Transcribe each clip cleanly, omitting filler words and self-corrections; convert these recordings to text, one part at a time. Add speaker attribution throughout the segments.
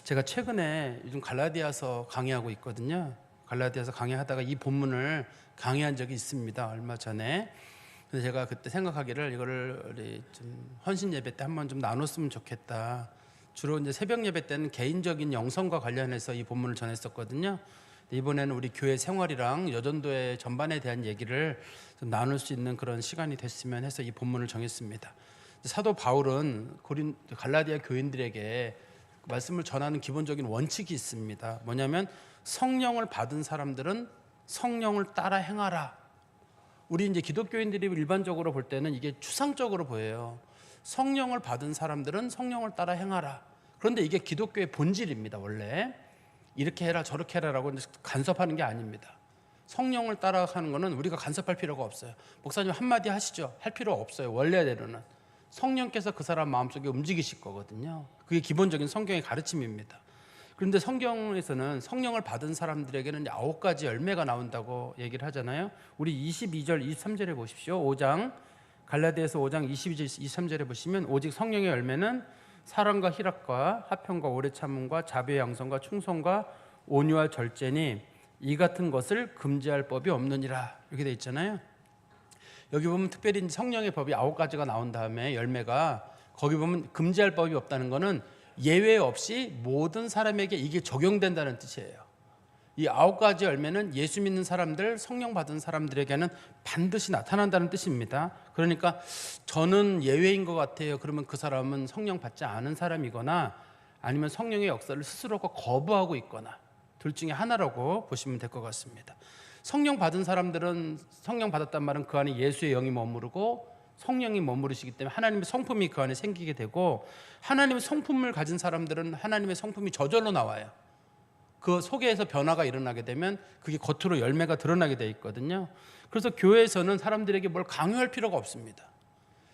Speaker 1: 제가 최근에 요즘 갈라디아서 강의하고 있거든요. 갈라디아서 강의하다가 이 본문을 강의한 적이 있습니다. 얼마 전에. 그래서 제가 그때 생각하기를 이거를 우리 좀 헌신 예배 때 한번 좀 나눴으면 좋겠다. 주로 이제 새벽 예배 때는 개인적인 영성과 관련해서 이 본문을 전했었거든요. 이번에는 우리 교회 생활이랑 여전도의 전반에 대한 얘기를 좀 나눌 수 있는 그런 시간이 됐으면 해서 이 본문을 정했습니다. 사도 바울은 갈라디아 교인들에게 말씀을 전하는 기본적인 원칙이 있습니다. 뭐냐면 성령을 받은 사람들은 성령을 따라 행하라. 우리 이제 기독교인들이 일반적으로 볼 때는 이게 추상적으로 보여요. 성령을 받은 사람들은 성령을 따라 행하라. 그런데 이게 기독교의 본질입니다. 원래 이렇게 해라 저렇게 해라라고 간섭하는 게 아닙니다. 성령을 따라가는 거는 우리가 간섭할 필요가 없어요. 목사님 한마디 하시죠. 할 필요 없어요. 원래대로는 성령께서 그 사람 마음속에 움직이실 거거든요. 그게 기본적인 성경의 가르침입니다. 그런데 성경에서는 성령을 받은 사람들에게는 9가지 열매가 나온다고 얘기를 하잖아요. 우리 22절 23절에 보십시오. 5장 갈라디아서 5장 22절 23절에 보시면 오직 성령의 열매는 사랑과 희락과 화평과 오래 참음과 자비와 양선과 충성과 온유와 절제니 이 같은 것을 금지할 법이 없느니라. 이렇게 돼 있잖아요. 여기 보면 특별히 성령의 법이 9가지가 나온 다음에 열매가 거기 보면 금지할 법이 없다는 것은 예외 없이 모든 사람에게 이게 적용된다는 뜻이에요. 이 9가지 열매는 예수 믿는 사람들, 성령 받은 사람들에게는 반드시 나타난다는 뜻입니다. 그러니까 저는 예외인 것 같아요. 그러면 그 사람은 성령 받지 않은 사람이거나 아니면 성령의 역사를 스스로가 거부하고 있거나 둘 중에 하나라고 보시면 될 것 같습니다. 성령 받은 사람들은 성령 받았단 말은 그 안에 예수의 영이 머무르고 성령이 머무르시기 때문에 하나님의 성품이 그 안에 생기게 되고 하나님의 성품을 가진 사람들은 하나님의 성품이 저절로 나와요. 그 속에서 변화가 일어나게 되면 그게 겉으로 열매가 드러나게 돼 있거든요. 그래서 교회에서는 사람들에게 뭘 강요할 필요가 없습니다.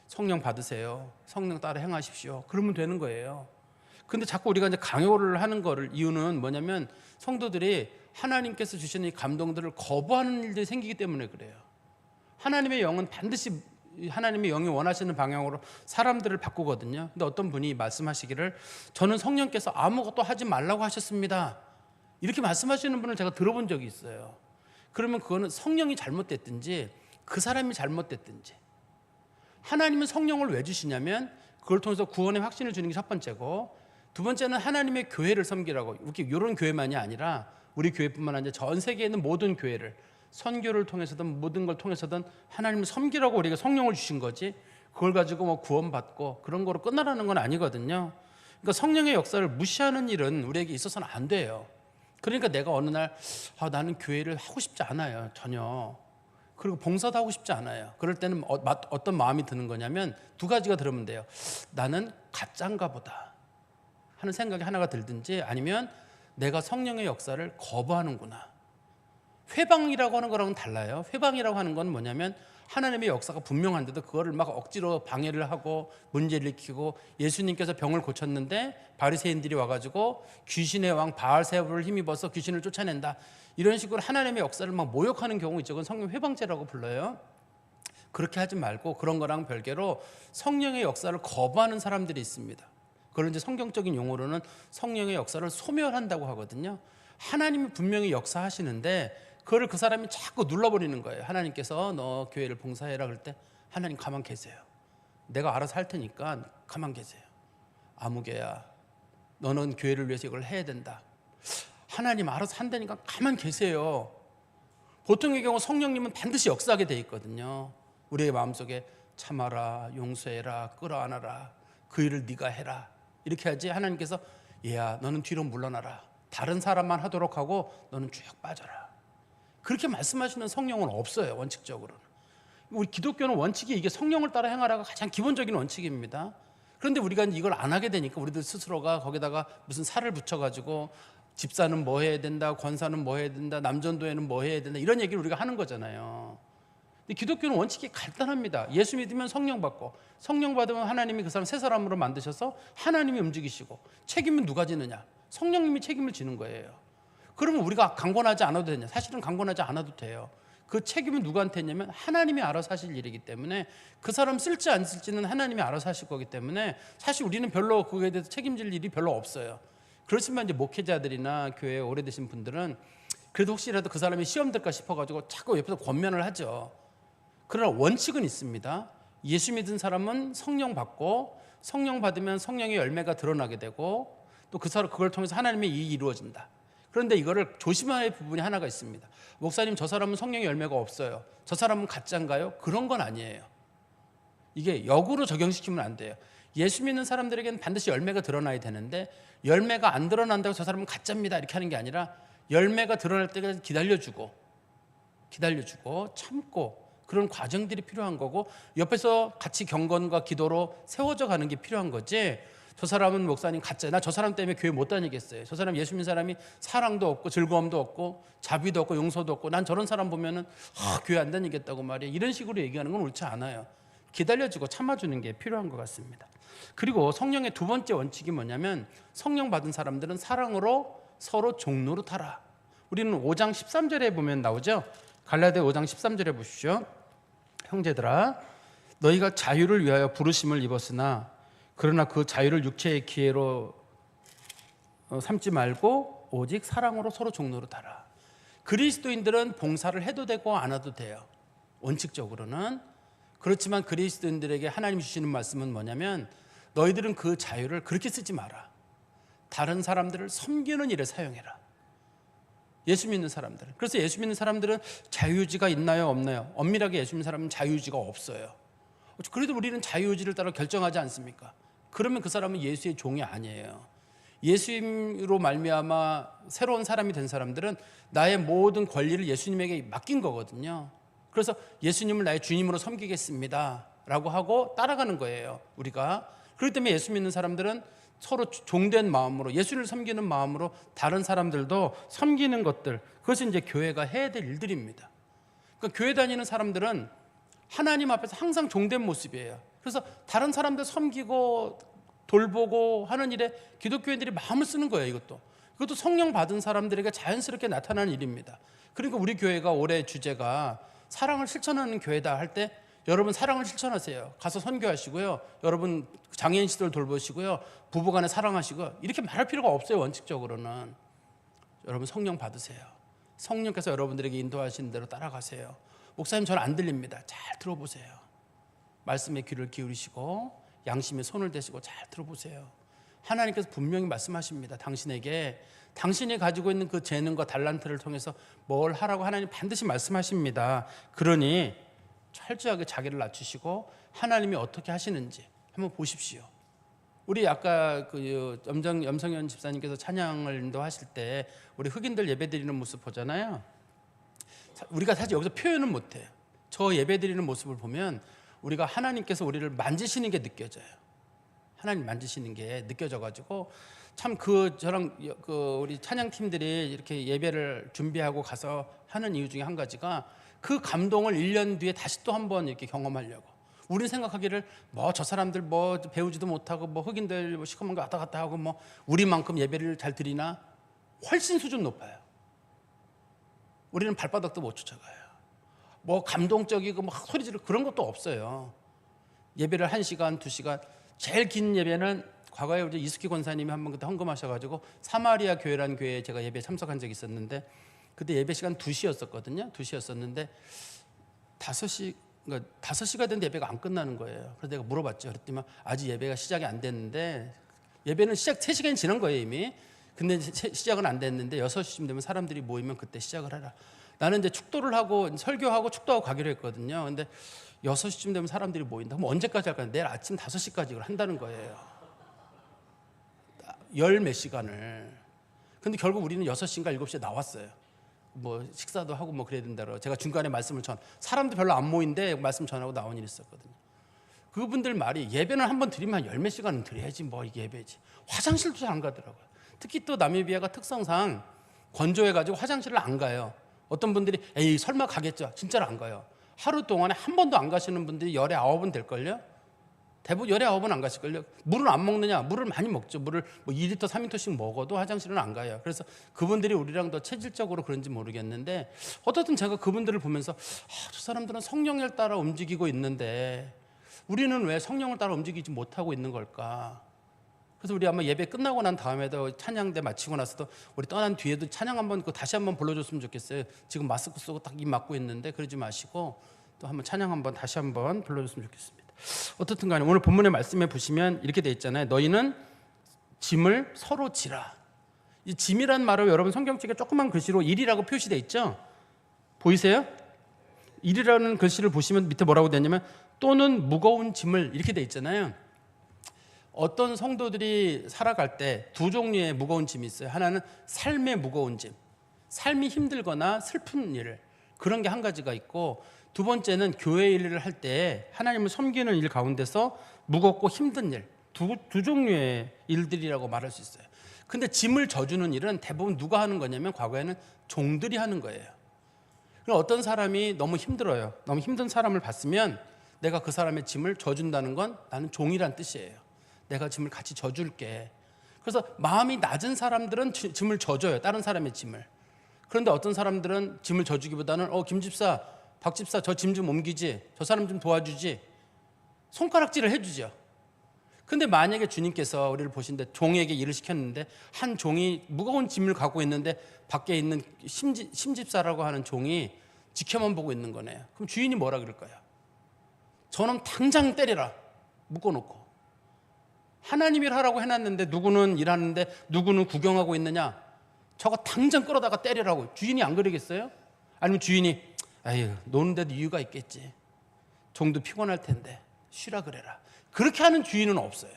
Speaker 1: 성령 받으세요. 성령 따라 행하십시오. 그러면 되는 거예요. 근데 자꾸 우리가 이제 강요를 하는 거를 이유는 뭐냐면 성도들이 하나님께서 주시는 이 감동들을 거부하는 일들이 생기기 때문에 그래요. 하나님의 영은 반드시 하나님의 영이 원하시는 방향으로 사람들을 바꾸거든요. 근데 어떤 분이 말씀하시기를 저는 성령께서 아무것도 하지 말라고 하셨습니다. 이렇게 말씀하시는 분을 제가 들어본 적이 있어요. 그러면 그거는 성령이 잘못됐든지 그 사람이 잘못됐든지 하나님은 성령을 왜 주시냐면 그걸 통해서 구원의 확신을 주는 게 첫 번째고 두 번째는 하나님의 교회를 섬기라고 이런 교회만이 아니라 우리 교회뿐만 아니라 전 세계에 있는 모든 교회를 선교를 통해서든 모든 걸 통해서든 하나님을 섬기라고 우리에게 성령을 주신 거지 그걸 가지고 뭐 구원받고 그런 거로 끝나라는 건 아니거든요. 그러니까 성령의 역사를 무시하는 일은 우리에게 있어서는 안 돼요. 그러니까 내가 어느 날 나는 교회를 하고 싶지 않아요. 전혀. 그리고 봉사도 하고 싶지 않아요. 그럴 때는 어떤 마음이 드는 거냐면 두 가지가 들으면 돼요. 나는 가짜인가 보다 하는 생각이 하나가 들든지 아니면 내가 성령의 역사를 거부하는구나. 회방이라고 하는 거랑은 달라요. 회방이라고 하는 건 뭐냐면 하나님의 역사가 분명한데도 그거를 막 억지로 방해를 하고 문제를 일으키고 예수님께서 병을 고쳤는데 바리새인들이 와가지고 귀신의 왕 바알세불을 힘입어서 귀신을 쫓아낸다. 이런 식으로 하나님의 역사를 막 모욕하는 경우 있죠. 그건 성령 회방죄라고 불러요. 그렇게 하지 말고 그런 거랑 별개로 성령의 역사를 거부하는 사람들이 있습니다. 그걸 이제 성경적인 용어로는 성령의 역사를 소멸한다고 하거든요. 하나님이 분명히 역사하시는데 그거를 그 사람이 자꾸 눌러버리는 거예요. 하나님께서 너 교회를 봉사해라 그럴 때 하나님 가만 계세요. 내가 알아서 할 테니까 가만 계세요. 아무개야 너는 교회를 위해서 이걸 해야 된다. 하나님 알아서 한다니까 가만 계세요. 보통의 경우 성령님은 반드시 역사하게 돼 있거든요. 우리의 마음속에 참아라 용서해라 끌어안아라 그 일을 네가 해라 이렇게 하지 하나님께서 얘야 너는 뒤로 물러나라 다른 사람만 하도록 하고 너는 쭉 빠져라 그렇게 말씀하시는 성령은 없어요. 원칙적으로는. 우리 기독교는 원칙이 이게 성령을 따라 행하라가 가장 기본적인 원칙입니다. 그런데 우리가 이걸 안 하게 되니까 우리들 스스로가 거기다가 무슨 살을 붙여가지고 집사는 뭐 해야 된다, 권사는 뭐 해야 된다, 남전도회는 뭐 해야 된다 이런 얘기를 우리가 하는 거잖아요. 근데 기독교는 원칙이 간단합니다. 예수 믿으면 성령 받고 성령 받으면 하나님이 그 사람 새 사람으로 만드셔서 하나님이 움직이시고 책임은 누가 지느냐? 성령님이 책임을 지는 거예요. 그러면 우리가 강권하지 않아도 되냐? 사실은 강권하지 않아도 돼요. 그 책임은 누구한테 있냐면 하나님이 알아서 하실 일이기 때문에 그 사람 쓸지 안 쓸지는 하나님이 알아서 하실 거기 때문에 사실 우리는 별로 그거에 대해서 책임질 일이 별로 없어요. 그렇지만 이제 목회자들이나 교회에 오래되신 분들은 그래도 혹시라도 그 사람이 시험 들까 싶어가지고 자꾸 옆에서 권면을 하죠. 그러나 원칙은 있습니다. 예수 믿은 사람은 성령 받고 성령 받으면 성령의 열매가 드러나게 되고 또 그 사람 그걸 통해서 하나님의 일이 이루어진다. 그런데 이거를 조심해야 할 부분이 하나가 있습니다. 목사님, 저 사람은 성령의 열매가 없어요. 저 사람은 가짜인가요? 그런 건 아니에요. 이게 역으로 적용시키면 안 돼요. 예수 믿는 사람들에게는 반드시 열매가 드러나야 되는데 열매가 안 드러난다고 저 사람은 가짜입니다 이렇게 하는 게 아니라 열매가 드러날 때까지 기다려주고 참고 그런 과정들이 필요한 거고 옆에서 같이 경건과 기도로 세워져 가는 게 필요한 거지. 저 사람은 목사님 가짜, 나 저 사람 때문에 교회 못 다니겠어요. 저 사람 예수 믿는 사람이 사랑도 없고 즐거움도 없고 자비도 없고 용서도 없고 난 저런 사람 보면은 교회 안 다니겠다고 말이에요. 이런 식으로 얘기하는 건 옳지 않아요. 기다려주고 참아주는 게 필요한 것 같습니다. 그리고 성령의 두 번째 원칙이 뭐냐면 성령 받은 사람들은 사랑으로 서로 종노릇하라. 우리는 5장 13절에 보면 나오죠. 갈라디아 5장 13절에 보시죠. 형제들아, 너희가 자유를 위하여 부르심을 입었으나 그러나 그 자유를 육체의 기회로 삼지 말고 오직 사랑으로 서로 종노릇하라. 그리스도인들은 봉사를 해도 되고 안 해도 돼요. 원칙적으로는. 그렇지만 그리스도인들에게 하나님 주시는 말씀은 뭐냐면 너희들은 그 자유를 그렇게 쓰지 마라. 다른 사람들을 섬기는 일에 사용해라. 예수 믿는 사람들은. 그래서 예수 믿는 사람들은 자유의지가 있나요 없나요? 엄밀하게 예수 믿는 사람은 자유의지가 없어요. 그래도 우리는 자유의지를 따라 결정하지 않습니까? 그러면 그 사람은 예수의 종이 아니에요. 예수님으로 말미암아 새로운 사람이 된 사람들은 나의 모든 권리를 예수님에게 맡긴 거거든요. 그래서 예수님을 나의 주님으로 섬기겠습니다 라고 하고 따라가는 거예요, 우리가. 그렇기 때문에 예수 믿는 사람들은 서로 종된 마음으로 예수를 섬기는 마음으로 다른 사람들도 섬기는 것들, 그것이 이제 교회가 해야 될 일들입니다. 그러니까 교회 다니는 사람들은 하나님 앞에서 항상 종된 모습이에요. 그래서 다른 사람들 섬기고 돌보고 하는 일에 기독교인들이 마음을 쓰는 거예요. 이것도 성령 받은 사람들에게 자연스럽게 나타나는 일입니다. 그러니까 우리 교회가 올해 주제가 사랑을 실천하는 교회다 할 때 여러분 사랑을 실천하세요. 가서 선교하시고요. 여러분 장애인 시설 돌보시고요. 부부간에 사랑하시고 이렇게 말할 필요가 없어요. 원칙적으로는. 여러분 성령 받으세요. 성령께서 여러분들에게 인도하시는 대로 따라가세요. 목사님 저는 안 들립니다. 잘 들어보세요. 말씀에 귀를 기울이시고 양심에 손을 대시고 잘 들어보세요. 하나님께서 분명히 말씀하십니다. 당신에게 당신이 가지고 있는 그 재능과 달란트를 통해서 뭘 하라고 하나님 반드시 말씀하십니다. 그러니 철저하게 자기를 낮추시고 하나님이 어떻게 하시는지 한번 보십시오. 우리 아까 그 염성현 집사님께서 찬양을 인도하실 때 우리 흑인들 예배드리는 모습 보잖아요. 우리가 사실 여기서 표현은 못해요. 저 예배드리는 모습을 보면 우리가 하나님께서 우리를 만지시는 게 느껴져요. 하나님 만지시는 게 느껴져가지고 참 저랑 우리 찬양팀들이 이렇게 예배를 준비하고 가서 하는 이유 중에 한 가지가 그 감동을 1년 뒤에 다시 또 한 번 이렇게 경험하려고. 우리는 생각하기를 뭐 저 사람들 뭐 배우지도 못하고 뭐 흑인들 뭐 시커먼 거 왔다 갔다 하고 뭐 우리만큼 예배를 잘 드리나? 훨씬 수준 높아요. 우리는 발바닥도 못 쫓아가요. 뭐 감동적이고 뭐 소리 지르고 그런 것도 없어요. 예배를 1시간, 2시간. 제일 긴 예배는 과거에 우리 이스키 권사님이 한번 그때 헌금하셔가지고 사마리아 교회라는 교회에 제가 예배에 참석한 적이 있었는데 그때 예배 시간 2시였었거든요. 2시였었는데 5시가 됐는데 예배가 안 끝나는 거예요. 그래서 내가 물어봤죠. 그랬더니 아직 예배가 시작이 안 됐는데 예배는 시작 3시간이 지난 거예요 이미. 근데 시작은 안 됐는데 6시쯤 되면 사람들이 모이면 그때 시작을 하라. 나는 이제 축도를 하고 설교하고 축도하고 가기로 했거든요. 근데 6시쯤 되면 사람들이 모인다. 그럼 언제까지 할까요? 내일 아침 5시까지 이걸 한다는 거예요. 열 몇 시간을. 근데 결국 우리는 6시인가 7시에 나왔어요. 뭐 식사도 하고 뭐 그래야 된다고. 제가 중간에 말씀을 사람들 별로 안 모인데 말씀 전하고 나온 일이 있었거든요. 그분들 말이 예배는 한번 드리면 열 몇 시간은 드려야지 뭐 이게 예배지. 화장실도 잘 안 가더라고요. 특히 또 나미비아가 특성상 건조해가지고 화장실을 안 가요. 어떤 분들이 에이 설마 가겠죠. 진짜로 안 가요. 하루 동안에 한 번도 안 가시는 분들이 열에 9은 될걸요. 대부분 열에 9은 안 가실걸요. 물을 안 먹느냐? 물을 많이 먹죠. 물을 뭐 2리터 3리터씩 먹어도 화장실은 안 가요. 그래서 그분들이 우리랑 더 체질적으로 그런지 모르겠는데 어떻든 제가 그분들을 보면서 저 사람들은 성령을 따라 움직이고 있는데 우리는 왜 성령을 따라 움직이지 못하고 있는 걸까? 그래서 우리 아마 예배 끝나고 난 다음에도 찬양대 마치고 나서도 우리 떠난 뒤에도 찬양 한번 다시 한번 불러줬으면 좋겠어요. 지금 마스크 쓰고 딱 입 막고 있는데 그러지 마시고 또 한번 찬양 한번 다시 한번 불러줬으면 좋겠습니다. 어떻든 간에 오늘 본문의 말씀에 보시면 이렇게 돼 있잖아요. 너희는 짐을 서로 지라. 이 짐이란 말을 여러분 성경책에 조그만 글씨로 일이라고 표시돼 있죠. 보이세요? 일이라는 글씨를 보시면 밑에 뭐라고 되냐면 또는 무거운 짐을 이렇게 돼 있잖아요. 어떤 성도들이 살아갈 때 두 종류의 무거운 짐이 있어요. 하나는 삶의 무거운 짐, 삶이 힘들거나 슬픈 일, 그런 게 한 가지가 있고, 두 번째는 교회 일을 할 때 하나님을 섬기는 일 가운데서 무겁고 힘든 일, 두 종류의 일들이라고 말할 수 있어요. 근데 짐을 져주는 일은 대부분 누가 하는 거냐면 과거에는 종들이 하는 거예요. 그럼 어떤 사람이 너무 힘들어요. 너무 힘든 사람을 봤으면 내가 그 사람의 짐을 져준다는 건 나는 종이란 뜻이에요. 내가 짐을 같이 져줄게. 그래서 마음이 낮은 사람들은 짐을 져줘요. 다른 사람의 짐을. 그런데 어떤 사람들은 짐을 져주기보다는 김 집사, 박 집사 저 짐 좀 옮기지, 저 사람 좀 도와주지, 손가락질을 해주죠. 근데 만약에 주님께서 우리를 보신데 종에게 일을 시켰는데 한 종이 무거운 짐을 갖고 있는데 밖에 있는 심집사라고 하는 종이 지켜만 보고 있는 거네요. 그럼 주인이 뭐라 그럴까요? 저놈 당장 때려라, 묶어놓고. 하나님이 하라고 해놨는데 누구는 일하는데 누구는 구경하고 있느냐, 저거 당장 끌어다가 때리라고. 주인이 안 그러겠어요? 아니면 주인이 아유 노는데도 이유가 있겠지, 종도 피곤할 텐데 쉬라 그래라, 그렇게 하는 주인은 없어요.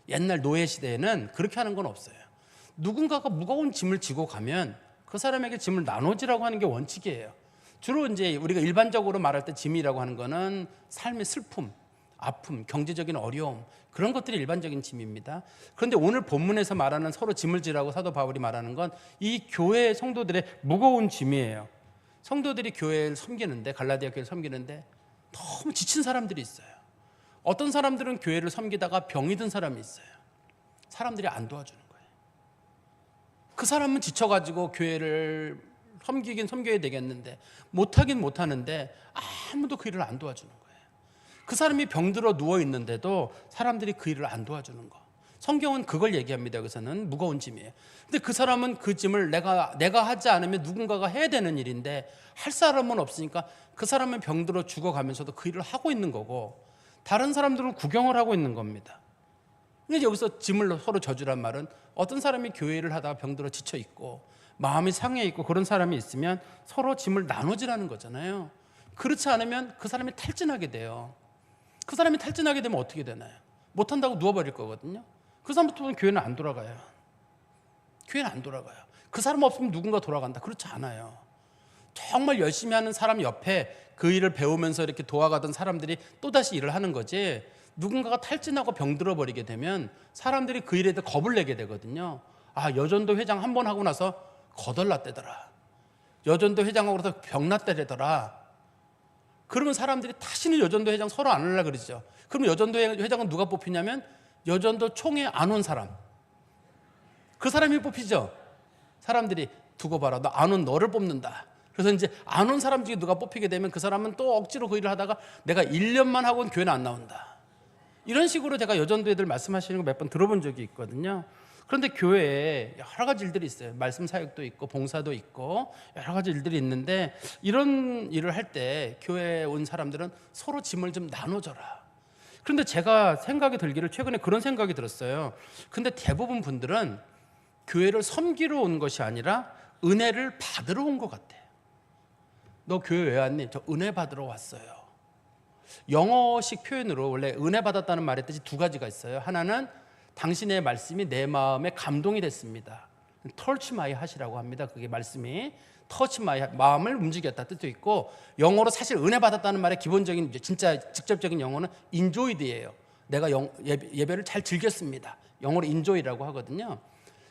Speaker 1: 옛날 노예 시대에는 그렇게 하는 건 없어요. 누군가가 무거운 짐을 지고 가면 그 사람에게 짐을 나눠지라고 하는 게 원칙이에요. 주로 이제 우리가 일반적으로 말할 때 짐이라고 하는 거는 삶의 슬픔, 아픔, 경제적인 어려움, 그런 것들이 일반적인 짐입니다. 그런데 오늘 본문에서 말하는 서로 짐을 지라고 사도 바울이 말하는 건 이 교회 성도들의 무거운 짐이에요. 성도들이 교회를 섬기는데, 갈라디아 교회를 섬기는데 너무 지친 사람들이 있어요. 어떤 사람들은 교회를 섬기다가 병이 든 사람이 있어요. 사람들이 안 도와주는 거예요. 그 사람은 지쳐가지고 교회를 섬기긴 섬겨야 되겠는데 못하긴 못하는데 아무도 그 일을 안 도와주는 거예요. 그 사람이 병들어 누워있는데도 사람들이 그 일을 안 도와주는 거. 성경은 그걸 얘기합니다. 여기서는 무거운 짐이에요. 근데 그 사람은 그 짐을 내가 하지 않으면 누군가가 해야 되는 일인데 할 사람은 없으니까 그 사람은 병들어 죽어가면서도 그 일을 하고 있는 거고, 다른 사람들은 구경을 하고 있는 겁니다. 근데 여기서 짐을 서로 져주란 말은 어떤 사람이 교회를 하다가 병들어 지쳐 있고 마음이 상해 있고 그런 사람이 있으면 서로 짐을 나눠지라는 거잖아요. 그렇지 않으면 그 사람이 탈진하게 돼요. 그 사람이 탈진하게 되면 어떻게 되나요? 못한다고 누워버릴 거거든요. 그 사람부터는 교회는 안 돌아가요. 교회는 안 돌아가요. 그 사람 없으면 누군가 돌아간다, 그렇지 않아요. 정말 열심히 하는 사람 옆에 그 일을 배우면서 이렇게 도와가던 사람들이 또다시 일을 하는 거지, 누군가가 탈진하고 병들어 버리게 되면 사람들이 그 일에 대해 겁을 내게 되거든요. 아, 여전도 회장 한 번 하고 나서 거덜났대더라, 여전도 회장하고 나서 병났대더라. 그러면 사람들이 다시는 여전도 회장 서로 안 하려고 그러죠. 그럼 여전도 회장은 누가 뽑히냐면 여전도 총회 안 온 사람, 그 사람이 뽑히죠. 사람들이 두고 봐라, 너 안 온 너를 뽑는다. 그래서 이제 안 온 사람 중에 누가 뽑히게 되면 그 사람은 또 억지로 그 일을 하다가 내가 1년만 하고는 교회는 안 나온다. 이런 식으로 제가 여전도 애들 말씀하시는 거 몇 번 들어본 적이 있거든요. 그런데 교회에 여러 가지 일들이 있어요. 말씀 사역도 있고 봉사도 있고 여러 가지 일들이 있는데, 이런 일을 할 때 교회에 온 사람들은 서로 짐을 좀 나눠줘라. 그런데 제가 생각이 들기를 최근에 그런 생각이 들었어요. 근데 대부분 분들은 교회를 섬기러 온 것이 아니라 은혜를 받으러 온 것 같아요. 너 교회 왜 왔니? 저 은혜 받으러 왔어요. 영어식 표현으로 원래 은혜 받았다는 말의 뜻이 두 가지가 있어요. 하나는 당신의 말씀이 내 마음에 감동이 됐습니다. touch my heart이라고 합니다. 그게 말씀이 touch my heart, 마음을 움직였다 뜻도 있고, 영어로 사실 은혜 받았다는 말의 기본적인 진짜 직접적인 영어는 enjoyed예요. 내가 예배를 잘 즐겼습니다. 영어로 enjoy라고 하거든요.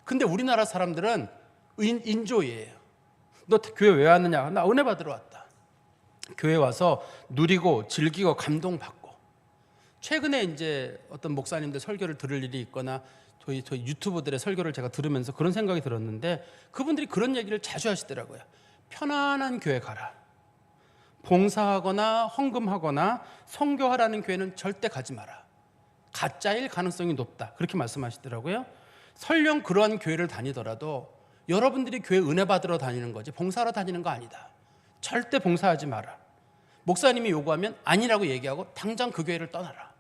Speaker 1: 근데 우리나라 사람들은 enjoy예요. 너 교회 왜 왔느냐? 나 은혜 받으러 왔다. 교회 와서 누리고 즐기고 감동받고. 최근에 이제 어떤 목사님들 설교를 들을 일이 있거나 저희 유튜버들의 설교를 제가 들으면서 그런 생각이 들었는데, 그분들이 그런 얘기를 자주 하시더라고요. 편안한 교회 가라. 봉사하거나 헌금하거나 선교하라는 교회는 절대 가지 마라. 가짜일 가능성이 높다. 그렇게 말씀하시더라고요. 설령 그러한 교회를 다니더라도 여러분들이 교회 은혜 받으러 다니는 거지 봉사하러 다니는 거 아니다. 절대 봉사하지 마라. 목사님이 요구하면 아니라고 얘기하고 당장 그 교회를 떠나라.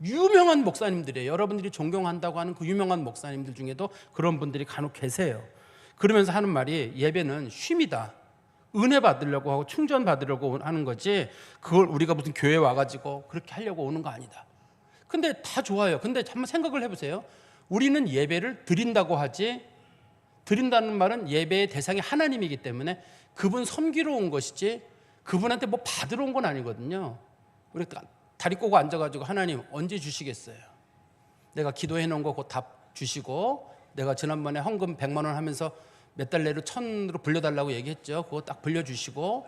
Speaker 1: 유명한 목사님들이에요. 여러분들이 존경한다고 하는 그 유명한 목사님들 중에도 그런 분들이 간혹 계세요. 그러면서 하는 말이 예배는 쉼이다. 은혜 받으려고 하고 충전 받으려고 하는 거지 그걸 우리가 무슨 교회 와가지고 그렇게 하려고 오는 거 아니다. 근데 다 좋아요. 근데 한번 생각을 해보세요. 우리는 예배를 드린다고 하지, 드린다는 말은 예배의 대상이 하나님이기 때문에 그분 섬기러 온 것이지 그분한테 뭐 받으러 온 건 아니거든요. 우리 다리 꼬고 앉아가지고 하나님 언제 주시겠어요? 내가 기도해 놓은 거 곧 답 주시고, 내가 지난번에 헌금 100만 원 하면서 몇 달 내로 1,000으로 불려달라고 얘기했죠. 그거 딱 불려주시고.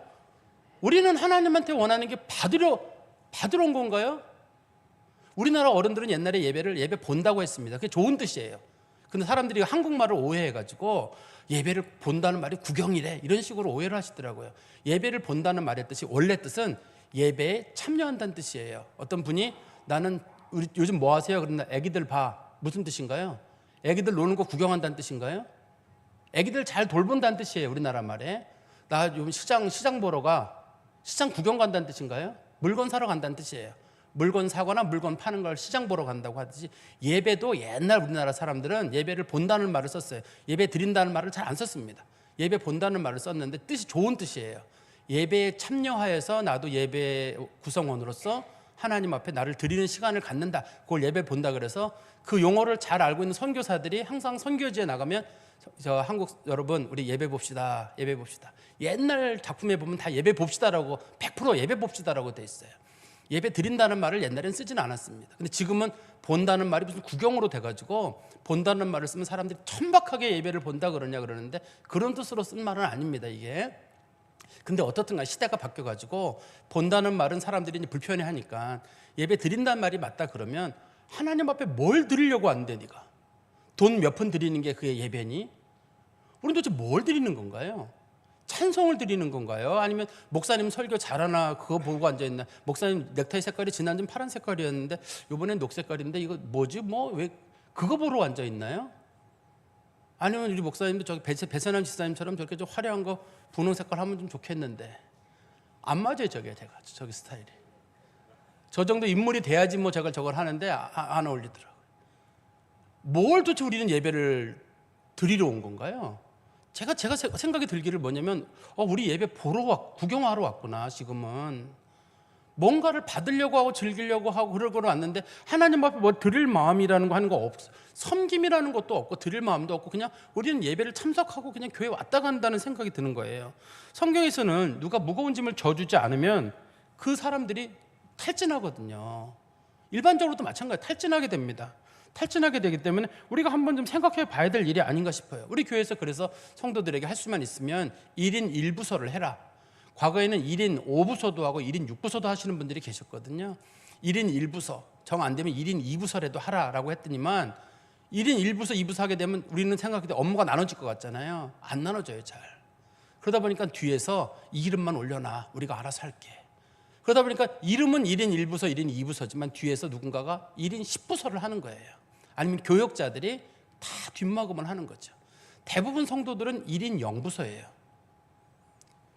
Speaker 1: 우리는 하나님한테 원하는 게 받으러 온 건가요? 우리나라 어른들은 옛날에 예배 본다고 했습니다. 그게 좋은 뜻이에요. 근데 사람들이 한국말을 오해해가지고 예배를 본다는 말이 구경이래 이런 식으로 오해를 하시더라고요. 예배를 본다는 말의 뜻이 원래 뜻은 예배에 참여한다는 뜻이에요. 어떤 분이 나는 요즘 뭐 하세요? 그런다. 애기들 봐. 무슨 뜻인가요? 애기들 노는 거 구경한다는 뜻인가요? 애기들 잘 돌본다는 뜻이에요. 우리나라 말에. 나 요즘 시장 보러 가. 시장 구경 간다는 뜻인가요? 물건 사러 간다는 뜻이에요. 물건 사거나 물건 파는 걸 시장 보러 간다고 하듯이 예배도 옛날 우리나라 사람들은 예배를 본다는 말을 썼어요. 예배 드린다는 말을 잘 안 썼습니다. 예배 본다는 말을 썼는데 뜻이 좋은 뜻이에요. 예배에 참여하여서 나도 예배 구성원으로서 하나님 앞에 나를 드리는 시간을 갖는다. 그걸 예배 본다 그래서 그 용어를 잘 알고 있는 선교사들이 항상 선교지에 나가면 저 한국 여러분 우리 예배 봅시다. 예배 봅시다. 옛날 작품에 보면 다 예배 봅시다라고 100% 예배 봅시다라고 돼 있어요. 예배 드린다는 말을 옛날엔 쓰지는 않았습니다. 근데 지금은 본다는 말이 무슨 구경으로 돼가지고 본다는 말을 쓰면 사람들이 천박하게 예배를 본다 그러는데 그런 뜻으로 쓴 말은 아닙니다. 이게. 근데 어떻든가 시대가 바뀌어가지고 본다는 말은 사람들이 이제 불편해하니까 예배 드린다는 말이 맞다 그러면 하나님 앞에 뭘 드리려고 왔는데 네가 돈 몇 푼 드리는 게 그게 예배니? 우리는 도대체 뭘 드리는 건가요? 찬송을 드리는 건가요? 아니면 목사님 설교 잘하나 그거 보고 앉아있나? 목사님 넥타이 색깔이 지난주는 파란 색깔이었는데 이번엔 녹색깔인데 이거 뭐지? 뭐 왜 그거 보러 앉아있나요? 아니면 우리 목사님도 저기 배선남 지사님처럼 저렇게 좀 화려한 거 분홍 색깔 하면 좀 좋겠는데 안 맞아요. 저기 스타일이. 저 정도 인물이 돼야지 뭐 저걸 하는데 안 어울리더라고요. 뭘 도대체 우리는 예배를 드리러 온 건가요? 제가 생각이 들기를 뭐냐면 우리 예배 구경하러 왔구나. 지금은 뭔가를 받으려고 하고 즐기려고 하고 그러고 왔는데 하나님 앞에 뭐 드릴 마음이라는 거 하는 거 없어. 섬김이라는 것도 없고 드릴 마음도 없고 그냥 우리는 예배를 참석하고 그냥 교회 왔다 간다는 생각이 드는 거예요. 성경에서는 누가 무거운 짐을 져주지 않으면 그 사람들이 탈진하거든요. 일반적으로도 마찬가지예요. 탈진하게 됩니다. 탈진하게 되기 때문에 우리가 한번 좀 생각해 봐야 될 일이 아닌가 싶어요. 우리 교회에서 그래서 성도들에게 할 수만 있으면 1인 1부서를 해라. 과거에는 1인 5부서도 하고 1인 6부서도 하시는 분들이 계셨거든요. 1인 1부서, 정 안 되면 1인 2부서라도 하라라고 했더니만 1인 1부서, 2부서 하게 되면 우리는 생각할 때 업무가 나눠질 것 같잖아요. 안 나눠져요, 잘. 그러다 보니까 뒤에서 이름만 올려놔. 우리가 알아서 할게. 그러다 보니까 이름은 1인 1부서, 1인 2부서지만 뒤에서 누군가가 1인 10부서를 하는 거예요. 아니면 교역자들이 다 뒷막음을 하는 거죠. 대부분 성도들은 1인 0부서예요.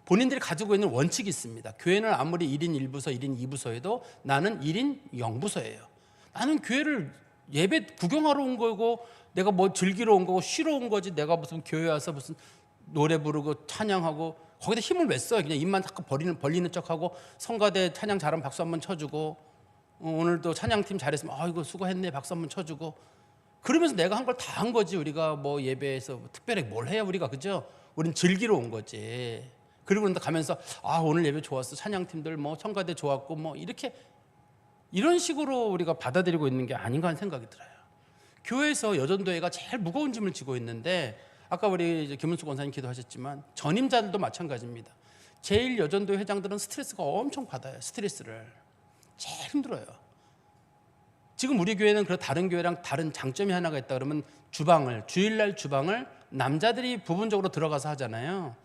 Speaker 1: 본인들이 가지고 있는 원칙이 있습니다. 교회는 아무리 1인 1부서, 1인 2부서에도 나는 1인 0부서예요. 나는 교회를 예배 구경하러 온 거고 내가 뭐 즐기러 온 거고 쉬러 온 거지 내가 무슨 교회 와서 무슨 노래 부르고 찬양하고 거기다 힘을 왜 써요? 그냥 입만 자꾸 벌리는 척하고 성가대 찬양 잘하면 박수 한번 쳐주고 오늘도 찬양팀 잘했으면 아이고 수고했네 박수 한번 쳐주고 그러면서 내가 한 걸 다 한 거지. 우리가 뭐 예배에서 특별히 뭘 해요 우리가, 그죠? 우린 즐기러 온 거지. 그리고 가면서 오늘 예배 좋았어, 찬양팀들 뭐 성가대 좋았고 뭐 이런 식으로 우리가 받아들이고 있는 게 아닌가 하는 생각이 들어요. 교회에서 여전도회가 제일 무거운 짐을 지고 있는데 아까 우리 김은수 권사님 기도하셨지만 전임자들도 마찬가지입니다. 제일 여전도회 회장들은 스트레스가 엄청 받아요. 스트레스를 제일 힘들어요. 지금 우리 교회는 다른 교회랑 다른 장점이 하나가 있다 그러면 주일날 주방을 남자들이 부분적으로 들어가서 하잖아요.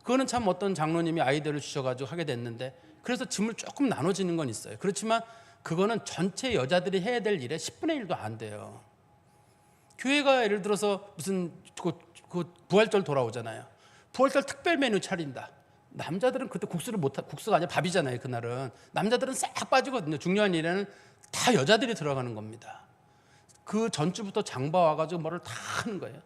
Speaker 1: 그거는 참 어떤 장로님이 아이디어를 주셔가지고 하게 됐는데 그래서 짐을 조금 나눠지는 건 있어요. 그렇지만 그거는 전체 여자들이 해야 될 일의 10분의 1도 안 돼요. 교회가 예를 들어서 무슨 그 부활절 돌아오잖아요. 부활절 특별 메뉴 차린다. 남자들은 그때 국수가 아니라 밥이잖아요. 그날은 남자들은 싹 빠지거든요. 중요한 일에는 다 여자들이 들어가는 겁니다. 그 전주부터 장봐 와가지고 뭐를 다 하는 거예요.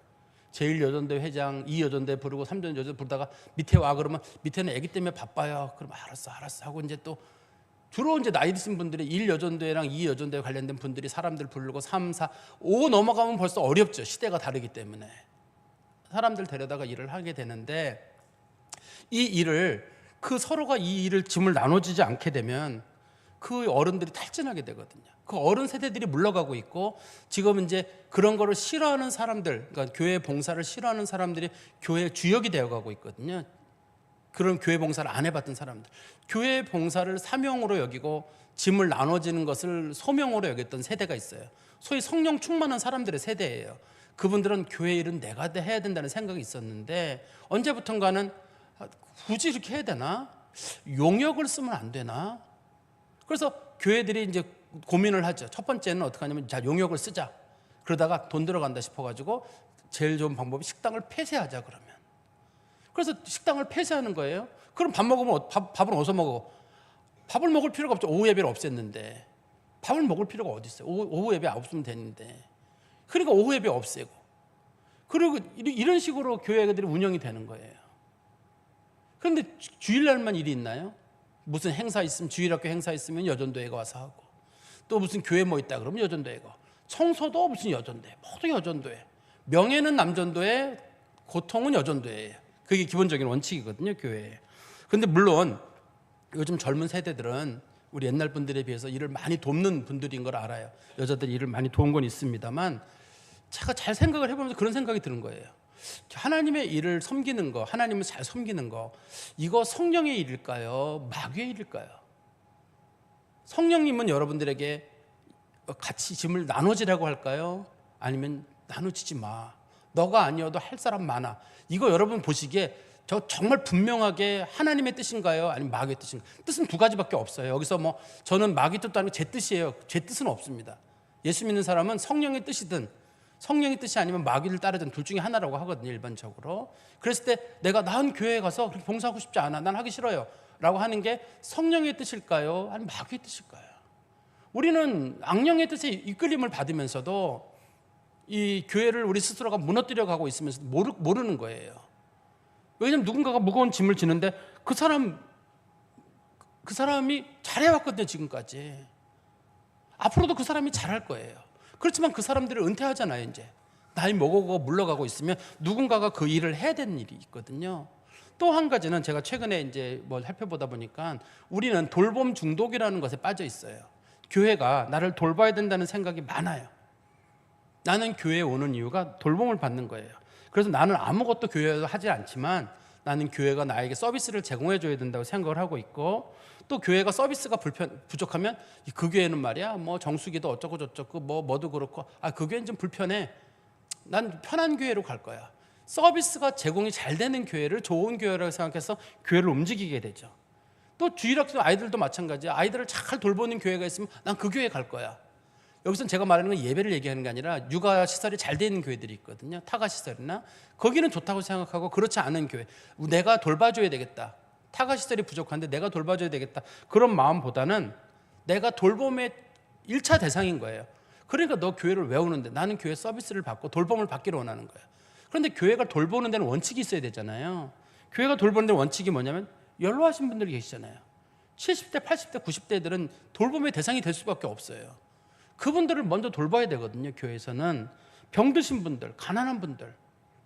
Speaker 1: 제1여전대 회장, 2여전대 부르고 3여전대 부르다가 밑에 와 그러면 밑에는 애기 때문에 바빠요. 그럼 알았어 하고 이제 또 주로 이제 나이 드신 분들이 1여전대랑 2여전대 관련된 분들이 사람들 부르고 3, 4, 5 넘어가면 벌써 어렵죠. 시대가 다르기 때문에 사람들 데려다가 일을 하게 되는데 이 일을 서로가 이 일을 짐을 나눠지지 않게 되면 그 어른들이 탈진하게 되거든요. 그 어른 세대들이 물러가고 있고 지금 이제 그런 거를 싫어하는 사람들, 그러니까 교회 봉사를 싫어하는 사람들이 교회 주역이 되어가고 있거든요. 그런 교회 봉사를 안 해봤던 사람들, 교회 봉사를 사명으로 여기고 짐을 나눠지는 것을 소명으로 여겼던 세대가 있어요. 소위 성령 충만한 사람들의 세대예요. 그분들은 교회 일은 내가 해야 된다는 생각이 있었는데 언제부턴가는 굳이 이렇게 해야 되나? 용역을 쓰면 안 되나? 그래서 교회들이 이제 고민을 하죠. 첫 번째는 어떻게 하냐면 자, 용역을 쓰자. 그러다가 돈 들어간다 싶어가지고 제일 좋은 방법이 식당을 폐쇄하자 그러면. 그래서 식당을 폐쇄하는 거예요. 그럼 밥 먹으면 밥은 어디서 먹어? 밥을 먹을 필요가 없죠. 오후 예배를 없앴는데 밥을 먹을 필요가 어디 있어요? 오후 예배 없으면 되는데. 그러니까 오후 예배 없애고. 그리고 이런 식으로 교회들이 운영이 되는 거예요. 그런데 주일날만 일이 있나요? 무슨 행사 있으면 주일학교 행사 있으면 여전도회가 와서 하고 또 무슨 교회 뭐 있다 그러면 여전도회가 청소도 무슨 여전도회 모두 여전도회 명예는 남전도회 고통은 여전도회예요. 그게 기본적인 원칙이거든요 교회에. 그런데 물론 요즘 젊은 세대들은 우리 옛날 분들에 비해서 일을 많이 돕는 분들인 걸 알아요. 여자들이 일을 많이 도운 건 있습니다만 제가 잘 생각을 해보면서 그런 생각이 드는 거예요. 하나님의 일을 섬기는 거, 하나님을 잘 섬기는 거, 이거 성령의 일일까요? 마귀의 일일까요? 성령님은 여러분들에게 같이 짐을 나눠지라고 할까요? 아니면 나눠지지 마. 너가 아니어도 할 사람 많아. 이거 여러분 보시기에 저 정말 분명하게 하나님의 뜻인가요? 아니면 마귀의 뜻인가요? 뜻은 두 가지밖에 없어요. 여기서 뭐 저는 마귀 뜻도 아니고 제 뜻이에요. 제 뜻은 없습니다. 예수 믿는 사람은 성령의 뜻이든 성령의 뜻이 아니면 마귀를 따르든 둘 중에 하나라고 하거든요. 일반적으로. 그랬을 때 내가 난 교회에 가서 그렇게 봉사하고 싶지 않아. 난 하기 싫어요. 라고 하는 게 성령의 뜻일까요? 아니면 마귀의 뜻일까요? 우리는 악령의 뜻에 이끌림을 받으면서도 이 교회를 우리 스스로가 무너뜨려 가고 있으면서 모르는 거예요. 왜냐하면 누군가가 무거운 짐을 지는데 그 사람이 잘해왔거든요. 지금까지. 앞으로도 그 사람이 잘할 거예요. 그렇지만 그 사람들을 은퇴하잖아요. 이제 나이 먹어가고 물러가고 있으면 누군가가 그 일을 해야 되는 일이 있거든요. 또 한 가지는 제가 최근에 이제 뭘 살펴보다 보니까 우리는 돌봄 중독이라는 것에 빠져 있어요. 교회가 나를 돌봐야 된다는 생각이 많아요. 나는 교회에 오는 이유가 돌봄을 받는 거예요. 그래서 나는 아무것도 교회에서 하지 않지만 나는 교회가 나에게 서비스를 제공해 줘야 된다고 생각을 하고 있고 또 교회가 서비스가 부족하면 그 교회는 말이야 뭐 정수기도 어쩌고 저쩌고 뭐도 그렇고 그 교회는 좀 불편해. 난 편한 교회로 갈 거야. 서비스가 제공이 잘 되는 교회를 좋은 교회라고 생각해서 교회를 움직이게 되죠. 또 주일학교 아이들도 마찬가지야. 아이들을 잘 돌보는 교회가 있으면 난 그 교회에 갈 거야. 여기서는 제가 말하는 건 예배를 얘기하는 게 아니라 육아 시설이 잘 되는 교회들이 있거든요. 타가 시설이나 거기는 좋다고 생각하고 그렇지 않은 교회 내가 돌봐줘야 되겠다. 타가 시설이 부족한데 내가 돌봐줘야 되겠다. 그런 마음보다는 내가 돌봄의 1차 대상인 거예요. 그러니까 너 교회를 왜 오는데 나는 교회 서비스를 받고 돌봄을 받기를 원하는 거예요. 그런데 교회가 돌보는 데는 원칙이 있어야 되잖아요. 교회가 돌보는 데는 원칙이 뭐냐면 연로하신 분들이 계시잖아요. 70대, 80대, 90대들은 돌봄의 대상이 될 수밖에 없어요. 그분들을 먼저 돌봐야 되거든요. 교회에서는 병드신 분들, 가난한 분들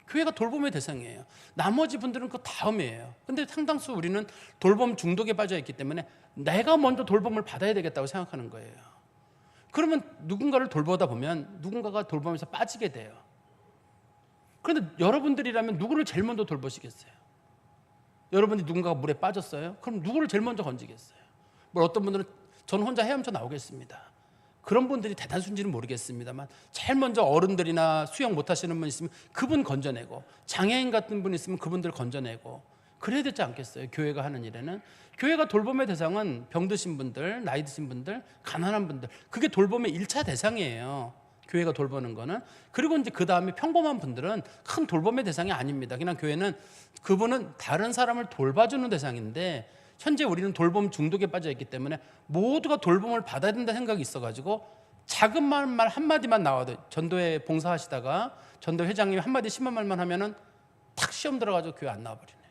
Speaker 1: 교회가 돌봄의 대상이에요. 나머지 분들은 그 다음이에요. 근데 상당수 우리는 돌봄 중독에 빠져 있기 때문에 내가 먼저 돌봄을 받아야 되겠다고 생각하는 거예요. 그러면 누군가를 돌보다 보면 누군가가 돌보면서 빠지게 돼요. 그런데 여러분들이라면 누구를 제일 먼저 돌보시겠어요? 여러분이 누군가가 물에 빠졌어요? 그럼 누구를 제일 먼저 건지겠어요? 뭐 어떤 분들은 저는 혼자 헤엄쳐 나오겠습니다. 그런 분들이 대단순지는 모르겠습니다만 제일 먼저 어른들이나 수영 못하시는 분 있으면 그분 건져내고 장애인 같은 분 있으면 그분들 건져내고 그래야 되지 않겠어요? 교회가 하는 일에는. 교회가 돌봄의 대상은 병드신 분들, 나이 드신 분들, 가난한 분들, 그게 돌봄의 1차 대상이에요. 교회가 돌보는 거는. 그리고 이제 그 다음에 평범한 분들은 큰 돌봄의 대상이 아닙니다. 그냥 교회는 그분은 다른 사람을 돌봐주는 대상인데, 현재 우리는 돌봄 중독에 빠져 있기 때문에 모두가 돌봄을 받아야 된다 생각이 있어가지고 작은 말 한마디만 나와도, 전도회 봉사하시다가 전도 회장님이 한마디 심한 말만 하면은 탁 시험 들어가지고 교회 안 나와버리네.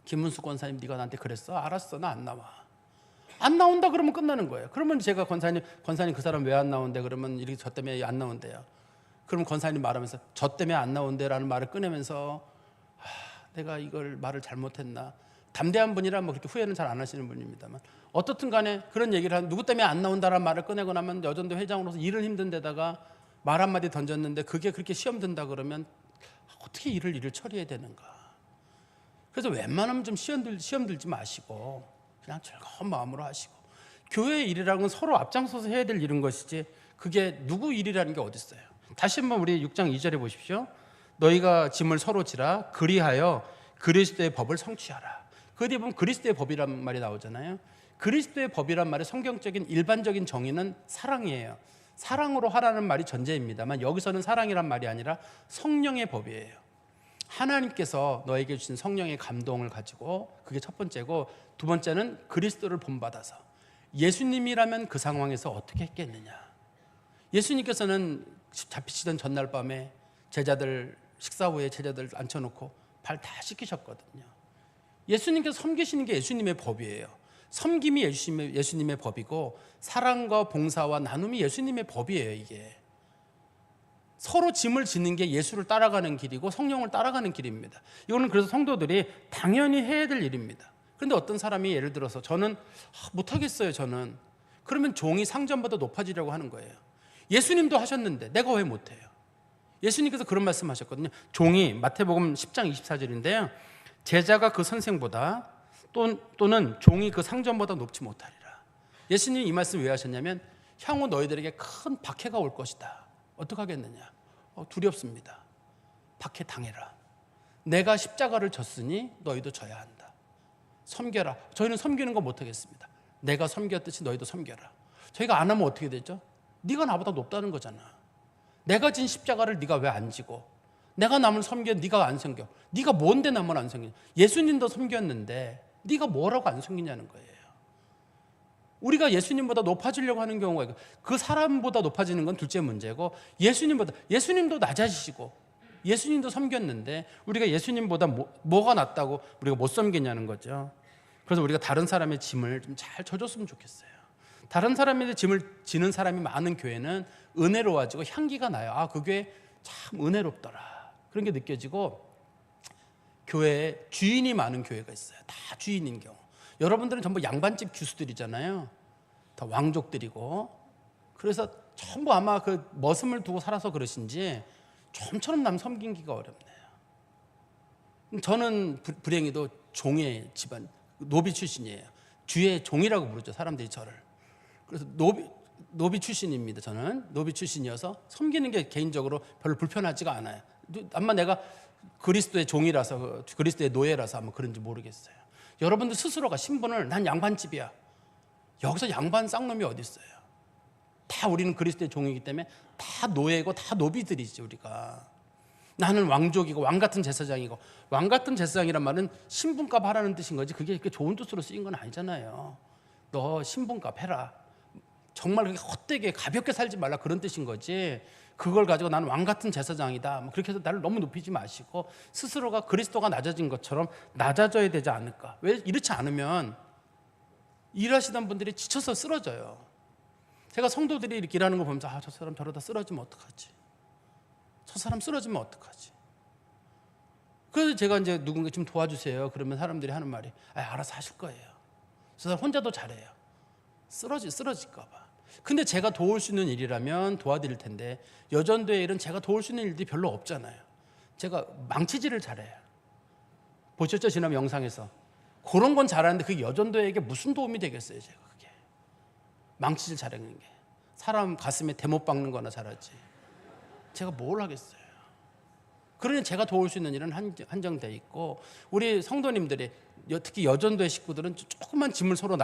Speaker 1: 김문수 권사님, 네가 나한테 그랬어? 알았어, 나 안 나와. 안 나온다 그러면 끝나는 거예요. 그러면 제가 권사님 그 사람 왜 안 나온대? 그러면 이렇게 저 때문에 안 나온대요. 그럼 권사님 말하면서 저 때문에 안 나온대라는 말을 꺼내면서 내가 이걸 말을 잘못했나. 담대한 분이라 뭐 그렇게 후회는 잘 안 하시는 분입니다만, 어떻든 간에 그런 얘기를 한, 누구 때문에 안 나온다라는 말을 꺼내고 나면 여전도 회장으로서 일을 힘든 데다가 말 한마디 던졌는데 그게 그렇게 시험 든다 그러면 어떻게 일을 처리해야 되는가. 그래서 웬만하면 좀 시험 들지 마시고 그냥 즐거운 마음으로 하시고, 교회의 일이라는 건 서로 앞장서서 해야 될 일인 것이지 그게 누구 일이라는 게 어디 있어요. 다시 한번 우리 6장 2절에 보십시오. 너희가 짐을 서로 지라 그리하여 그리스도의 법을 성취하라. 그 뒤에 보면 그리스도의 법이란 말이 나오잖아요. 그리스도의 법이란 말의 성경적인 일반적인 정의는 사랑이에요. 사랑으로 하라는 말이 전제입니다만, 여기서는 사랑이란 말이 아니라 성령의 법이에요. 하나님께서 너에게 주신 성령의 감동을 가지고, 그게 첫 번째고, 두 번째는 그리스도를 본받아서. 예수님이라면 그 상황에서 어떻게 했겠느냐. 예수님께서는 잡히시던 전날 밤에 제자들 식사 후에 제자들 앉혀놓고 발 다 씻기셨거든요. 예수님께서 섬기시는 게 예수님의 법이에요. 섬김이 예수님의 법이고, 사랑과 봉사와 나눔이 예수님의 법이에요. 이게 서로 짐을 지는 게 예수를 따라가는 길이고 성령을 따라가는 길입니다. 이거는 그래서 성도들이 당연히 해야 될 일입니다. 그런데 어떤 사람이 예를 들어서 저는 못하겠어요. 저는. 그러면 종이 상전보다 높아지려고 하는 거예요. 예수님도 하셨는데 내가 왜 못해요? 예수님께서 그런 말씀하셨거든요. 종이, 마태복음 10장 24절인데요. 제자가 그 선생보다 또는 종이 그 상전보다 높지 못하리라. 예수님이 이 말씀 왜 하셨냐면, 향후 너희들에게 큰 박해가 올 것이다. 어떻게 하겠느냐? 두렵습니다. 박해 당해라. 내가 십자가를 졌으니 너희도 져야 한다. 섬겨라. 저희는 섬기는 거 못하겠습니다. 내가 섬겼듯이 너희도 섬겨라. 저희가 안 하면 어떻게 되죠? 네가 나보다 높다는 거잖아. 내가 진 십자가를 네가 왜 안 지고, 내가 남을 섬겨 네가 안 섬겨. 네가 뭔데 남을 안 섬기냐. 예수님도 섬겼는데 네가 뭐라고 안 섬기냐는 거예요. 우리가 예수님보다 높아지려고 하는 경우가 있고, 그 사람보다 높아지는 건 둘째 문제고, 예수님도 낮아지시고 예수님도 섬겼는데 우리가 예수님보다 뭐가 낫다고 우리가 못 섬기냐는 거죠. 그래서 우리가 다른 사람의 짐을 좀 잘 져줬으면 좋겠어요. 다른 사람의 짐을 지는 사람이 많은 교회는 은혜로워지고 향기가 나요. 그 교회 참 은혜롭더라, 그런 게 느껴지고, 교회에 주인이 많은 교회가 있어요. 다 주인인 경우. 여러분들은 전부 양반집 교수들이잖아요. 다 왕족들이고. 그래서 전부 아마 그 머슴을 두고 살아서 그러신지 좀처럼 남 섬기기가 어렵네요. 저는 불행히도 종의 집안, 노비 출신이에요. 주의 종이라고 부르죠, 사람들이 저를. 그래서 노비 출신입니다. 저는 노비 출신이어서 섬기는 게 개인적으로 별로 불편하지가 않아요. 아마 내가 그리스도의 종이라서, 그리스도의 노예라서 아마 그런지 모르겠어요. 여러분들 스스로가 신분을, 난 양반집이야. 여기서 양반 쌍놈이 어디 있어요? 다 우리는 그리스도의 종이기 때문에 다 노예고 다 노비들이지. 우리가 나는 왕족이고 왕 같은 제사장이고. 왕 같은 제사장이란 말은 신분값 하라는 뜻인 거지, 그게 좋은 뜻으로 쓰인 건 아니잖아요. 너 신분값 해라. 정말 그렇게 헛되게 가볍게 살지 말라, 그런 뜻인 거지. 그걸 가지고 나는 왕 같은 제사장이다, 뭐 그렇게 해서 나를 너무 높이지 마시고, 스스로가 그리스도가 낮아진 것처럼 낮아져야 되지 않을까. 왜 이렇지 않으면 일하시던 분들이 지쳐서 쓰러져요. 제가 성도들이 이렇게 일하는 거 보면서 저 사람 저러다 쓰러지면 어떡하지? 저 사람 쓰러지면 어떡하지? 그래서 제가 이제 누군가 좀 도와주세요 그러면 사람들이 하는 말이 알아서 하실 거예요. 저 사람 혼자도 잘해요. 쓰러질까 봐. 근데 제가 도울 수 있는 일이라면 도와드릴 텐데, 여전도의 일은 제가 도울 수 있는 일들이 별로 없잖아요. 제가 망치질을 잘해요. 보셨죠? 지난 영상에서. 그런 건 잘하는데 그게 여전도에게 무슨 도움이 되겠어요? 제가 그게 망치질 잘하는 게. 사람 가슴에 대못 박는 거나 잘하지. 제가 뭘 하겠어요? 그러니 제가 도울 수 있는 일은 한정돼 있고, 우리 성도님들이 특히 여전도의 식구들은 조금만 짐을 서로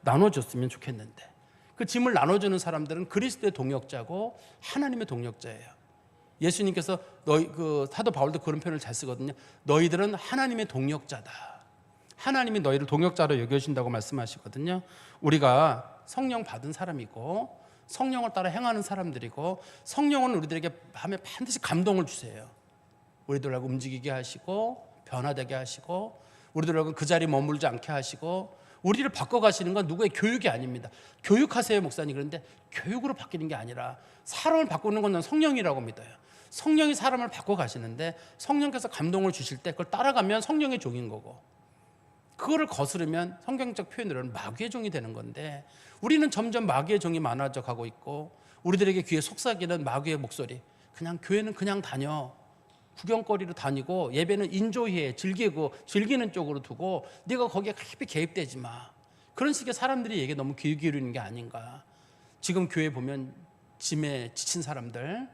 Speaker 1: 나눠줬으면 좋겠는데, 그 짐을 나눠주는 사람들은 그리스도의 동역자고 하나님의 동역자예요. 예수님께서 그 사도 바울도 그런 표현을 잘 쓰거든요. 너희들은 하나님의 동역자다. 하나님이 너희를 동역자로 여겨주신다고 말씀하시거든요. 우리가 성령 받은 사람이고 성령을 따라 행하는 사람들이고, 성령은 우리들에게 밤에 반드시 감동을 주세요. 우리들하고 움직이게 하시고 변화되게 하시고, 우리들하고 그 자리에 머물지 않게 하시고, 우리를 바꿔가시는 건 누구의 교육이 아닙니다. 교육하세요 목사님. 그런데 교육으로 바뀌는 게 아니라 사람을 바꾸는 건 성령이라고 믿어요. 성령이 사람을 바꿔가시는데, 성령께서 감동을 주실 때 그걸 따라가면 성령의 종인 거고, 그거를 거스르면 성경적 표현으로는 마귀의 종이 되는 건데, 우리는 점점 마귀의 종이 많아져 가고 있고, 우리들에게 귀에 속삭이는 마귀의 목소리, 그냥 교회는 그냥 다녀, 구경거리로 다니고 예배는 인조해, 즐기는 쪽으로 두고 네가 거기에 깊이 개입되지 마, 그런 식의 사람들이 얘기에 너무 귀 기울이는 게 아닌가. 지금 교회 보면 짐에 지친 사람들,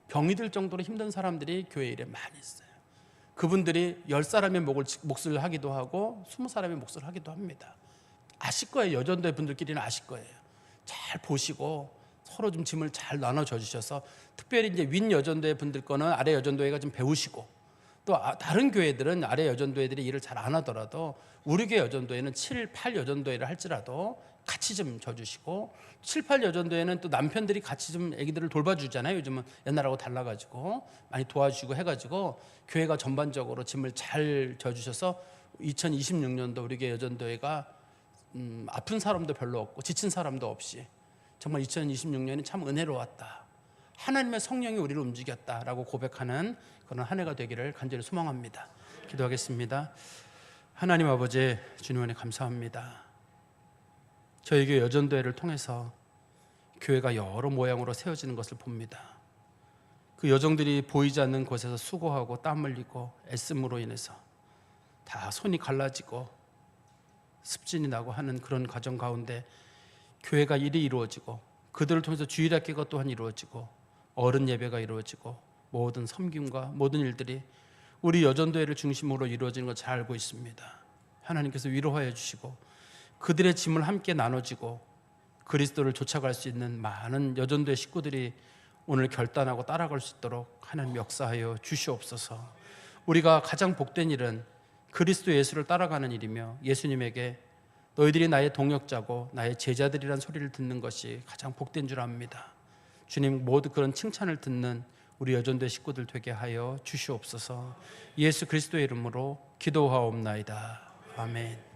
Speaker 1: 병이 들 정도로 힘든 사람들이 교회 일에 많이 있어요. 그분들이 10사람의 몫을 하기도 하고 20사람의 몫을 하기도 합니다. 아실 거예요. 여전도의 분들끼리는 아실 거예요. 잘 보시고 서로 좀 짐을 잘 나눠줘 주셔서, 특별히 이제 윗 여전도의 분들 거는 아래 여전도회가 좀 배우시고, 또 다른 교회들은 아래 여전도회들이 일을 잘 안 하더라도 우리 교회 여전도회는 7, 8 여전도회를 할지라도 같이 좀 져주시고, 7, 8 여전도회는 또 남편들이 같이 좀 아기들을 돌봐주잖아요. 요즘은 옛날하고 달라가지고 많이 도와주시고 해가지고 교회가 전반적으로 짐을 잘 져주셔서 2026년도 우리 교회 여전도회가 아픈 사람도 별로 없고 지친 사람도 없이 정말 2026년이 참 은혜로웠다, 하나님의 성령이 우리를 움직였다라고 고백하는 그런 한 해가 되기를 간절히 소망합니다. 기도하겠습니다. 하나님 아버지, 주님 은혜 감사합니다. 저희 교회 여전도회를 통해서 교회가 여러 모양으로 세워지는 것을 봅니다. 그 여정들이 보이지 않는 곳에서 수고하고 땀 흘리고 애씀으로 인해서 다 손이 갈라지고 습진이 나고 하는 그런 과정 가운데 교회가 일이 이루어지고, 그들을 통해서 주일학교가 또한 이루어지고, 어른 예배가 이루어지고, 모든 섬김과 모든 일들이 우리 여전도회를 중심으로 이루어지는 걸 잘 알고 있습니다. 하나님께서 위로하여 주시고 그들의 짐을 함께 나눠지고 그리스도를 쫓아갈 수 있는 많은 여전도회 식구들이 오늘 결단하고 따라갈 수 있도록 하나님 역사하여 주시옵소서. 우리가 가장 복된 일은 그리스도 예수를 따라가는 일이며, 예수님에게 너희들이 나의 동역자고 나의 제자들이란 소리를 듣는 것이 가장 복된 줄 압니다. 주님, 모두 그런 칭찬을 듣는 우리 여전도회 식구들 되게 하여 주시옵소서. 예수 그리스도의 이름으로 기도하옵나이다. 아멘.